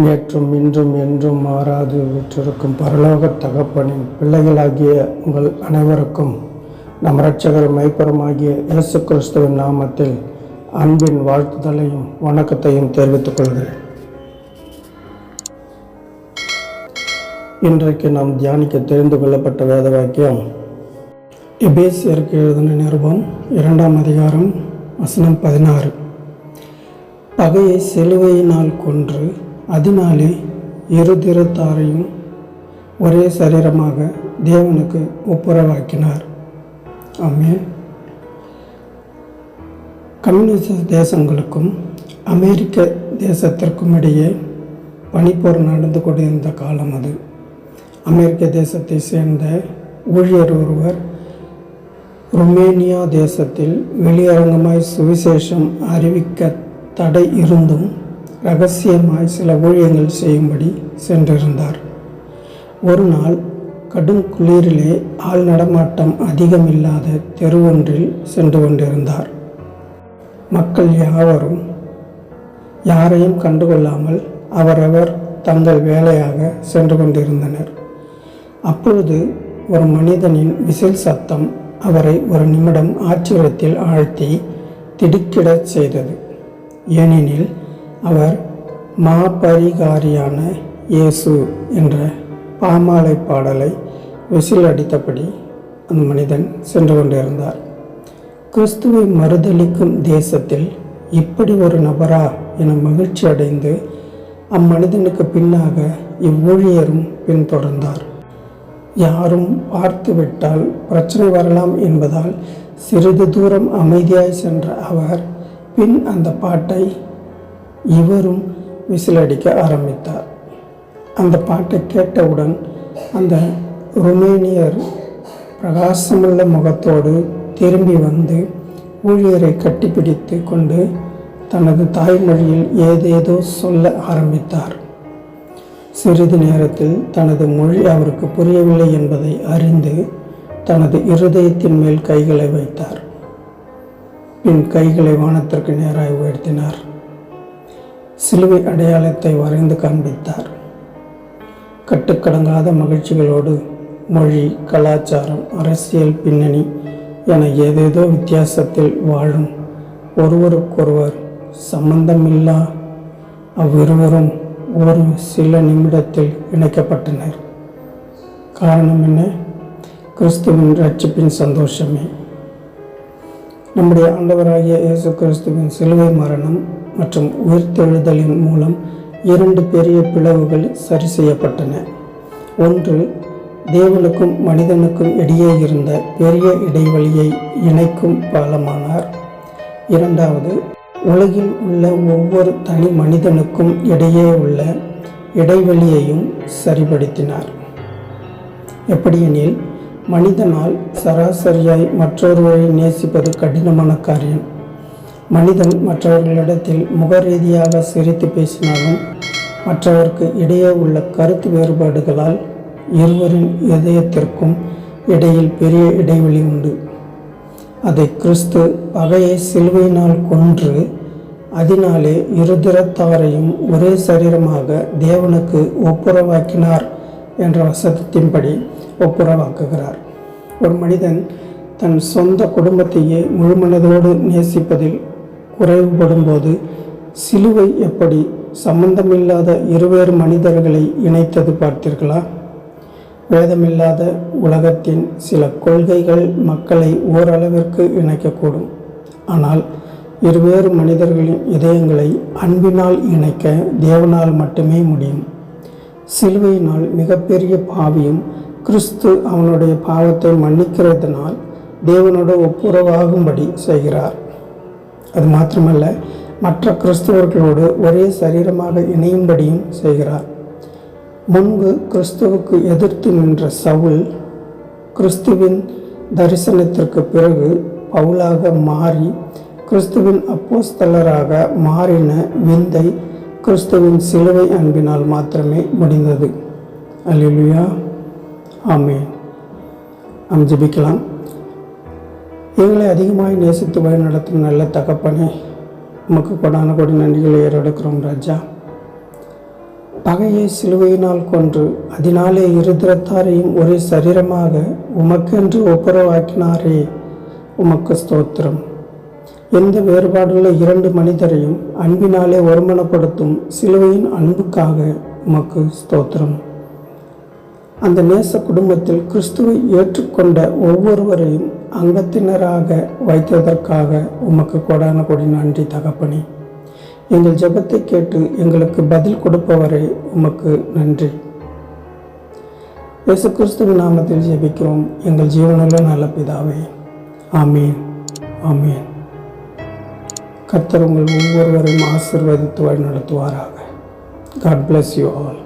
நேற்றும் இன்றும் என்றும் மாறாது வீற்றிருக்கும் பரலோக தகப்பனின் பிள்ளைகளாகிய உங்கள் அனைவருக்கும் நம் இரட்சகர் மெய்ப்பருமாகிய இயேசு கிறிஸ்துவின் நாமத்தில் அன்பின் வாழ்த்துதலையும் வணக்கத்தையும் தெரிவித்துக் கொள்கிறேன். இன்றைக்கு நாம் தியானிக்க தெரிந்து கொள்ளப்பட்ட வேத வாக்கியம் எபேசியருக்கு எழுதின நிருபம் 2ஆம் அதிகாரம் வசனம் 16. பகையை சிலுவையினால் கொன்று அதனாலே இருதிறத்தாரையும் ஒரே சரீரமாக தேவனுக்கு ஒப்புரவாக்கினார். ஆமென். கம்யூனிஸ்ட் தேசங்களுக்கும் அமெரிக்க தேசத்திற்கும் இடையே பனிப்போர் நடந்து கொண்டிருந்த காலம் அது. அமெரிக்க தேசத்தை சேர்ந்த ஊழியர் ஒருவர் ருமேனியா தேசத்தில் வெளியரங்கமாய் சுவிசேஷம் அறிவிக்க தடை இருந்தும் இரகசியமாய் சில ஊழியங்கள் செய்யும்படி சென்றிருந்தார். ஒரு நாள் கடும் குளிரிலே ஆள் நடமாட்டம் அதிகமில்லாத தெருவொன்றில் சென்று கொண்டிருந்தார். மக்கள் யாவரும் யாரையும் கண்டுகொள்ளாமல் அவரவர் தங்கள் வேலையாக சென்று கொண்டிருந்தனர். அப்பொழுது ஒரு மனிதனின் விசில் சத்தம் அவரை ஒரு நிமிடம் ஆச்சரியத்தில் ஆழ்த்தி திடுக்கிடச் செய்தது. ஏனெனில் அவர் மாபரிகாரியான இயேசு என்ற பாமாலை பாடலை விசில் அடித்தபடி அந்த மனிதன் சென்று கொண்டிருந்தார். கிறிஸ்துவை மறுதலிக்கும் தேசத்தில் இப்படி ஒரு நபரா என மகிழ்ச்சி அடைந்து அம்மனிதனுக்கு பின்னாக இவ்வூழியரும் பின்தொடர்ந்தார். யாரும் பார்த்துவிட்டால் பிரச்சனை வரலாம் என்பதால் சிறிது தூரம் அமைதியாய் சென்ற அவர் பின் அந்த பாட்டை இவரும் விசிலடிக்க ஆரம்பித்தார். அந்த பாட்டை கேட்டவுடன் அந்த ருமேனியர் பிரகாசமுள்ள முகத்தோடு திரும்பி வந்து ஊழியரை கட்டிப்பிடித்து கொண்டு தனது தாய்மொழியில் ஏதேதோ சொல்ல ஆரம்பித்தார். சிறிது நேரத்தில் தனது மொழி அவருக்கு புரியவில்லை என்பதை அறிந்து தனது இருதயத்தின் மேல் கைகளை வைத்தார். பின் கைகளை வானத்திற்கு நேராக உயர்த்தினார். சிலுவை அடையாளத்தை வரைந்து காண்பித்தார். கட்டுக்கடங்காத மகிழ்ச்சிகளோடு மொழி, கலாச்சாரம், அரசியல் பின்னணி என ஏதேதோ வித்தியாசத்தில் வாழும் ஒருவருக்கொருவர் சம்பந்தமில்லா அவ்விருவரும் ஒரு சில நிமிடத்தில் இணைக்கப்பட்டனர். காரணம் என்ன? கிறிஸ்துவின் ரட்சிப்பின் சந்தோஷமே. நம்முடைய ஆண்டவராகிய இயேசு கிறிஸ்துவின் சிலுவை மரணம் மற்றும் உயிர்த்தெழுதலின் மூலம் 2 பெரிய பிளவுகள் சரி செய்யப்பட்டன. ஒன்று, தேவனுக்கும் மனிதனுக்கும் இடையே இருந்த பெரிய இடைவெளியை இணைக்கும் பாலமானார். இரண்டாவது, உலகில் உள்ள ஒவ்வொரு தனி மனிதனுக்கும் இடையே உள்ள இடைவெளியையும் சரிபடுத்தினார். எப்படியெனில், மனிதனால் சராசரியாய் மற்றொருவரை நேசிப்பது கடினமான காரியம். மனிதன் மற்றவர்களிடத்தில் முகரீதியாக சிரித்து பேசினாலும் மற்றவருக்கு இடையே உள்ள கருத்து வேறுபாடுகளால் இருவரின் இதயத்திற்கும் இடையில் பெரிய இடைவெளி உண்டு. அதை கிறிஸ்து பகையை சிலுவையினால் கொன்று அதனாலே இருதிறத்தாரையும் ஒரே சரீரமாக தேவனுக்கு ஒப்புரவாக்கினார் என்ற வசனத்தின்படி ஒப்புரவாக்குகிறார். ஒரு மனிதன் தன் சொந்த குடும்பத்தையே முழுமனதோடு நேசிப்பதில் குறைவுபடும் போது சிலுவை எப்படி சம்பந்தமில்லாத இருவேறு மனிதர்களை இணைத்தது பார்த்தீர்களா? வேதமில்லாத உலகத்தின் சில கொள்கைகள் மக்களை ஓரளவிற்கு இணைக்கக்கூடும். ஆனால் இருவேறு மனிதர்களின் இதயங்களை அன்பினால் இணைக்க தேவனால் மட்டுமே முடியும். சிலுவையினால் மிகப்பெரிய பாவியும் கிறிஸ்து அவனுடைய பாவத்தை மன்னிக்கிறதுனால் தேவனோடு ஒப்புரவாகும்படி செய்கிறார். அது மாத்திரமல்ல, மற்ற கிறிஸ்தவர்களோடு ஒரே சரீரமாக இணையும்படியும் செய்கிறார். முன்பு கிறிஸ்துவுக்கு எதிர்த்து நின்ற சவுல் கிறிஸ்துவின் தரிசனத்திற்கு பிறகு பவுலாக மாறி கிறிஸ்துவின் அப்போஸ்தலராக மாறின விந்தை கிறிஸ்துவின் சிலுவை அன்பினால் மாத்திரமே முடிந்தது. அல்லேலூயா, ஆமென். நாம் ஜெபிக்கலாம். எங்களை அதிகமாய் நேசித்து வழி நடத்தும் நல்ல தகப்பனே, உமக்கு கொடான கொடி நன்றிகளை ஏறெடுக்கிறோம் ராஜா. பகையை சிலுவையினால் கொன்று அதனாலே இருதரத்தாரையும் ஒரே சரீரமாக உமக்கென்று ஒப்புரவாக்கினாரே, உமக்கு ஸ்தோத்திரம். எந்த வேறுபாடுள்ள இரண்டு மனிதரையும் அன்பினாலே ஒருமனப்படுத்தும் சிலுவையின் அன்புக்காக உமக்கு ஸ்தோத்திரம். அந்த நேச குடும்பத்தில் கிறிஸ்துவை ஏற்றுக்கொண்ட ஒவ்வொருவரையும் அங்கத்தினராக வைத்ததற்காக உமக்கு கொடான கொடி நன்றி தகப்பனே. எங்கள் ஜெபத்தை கேட்டு எங்களுக்கு பதில் கொடுப்பவரே உமக்கு நன்றி. இயேசு கிறிஸ்துவின் நாமத்தில் ஜெபிக்கிறோம் எங்கள் ஜீவனுள்ள நல்ல பிதாவே. ஆமீன், ஆமீன். கர்த்தர் உங்கள் ஒவ்வொருவரையும் ஆசீர்வதித்து வழி நடத்துவாராக. God bless you all.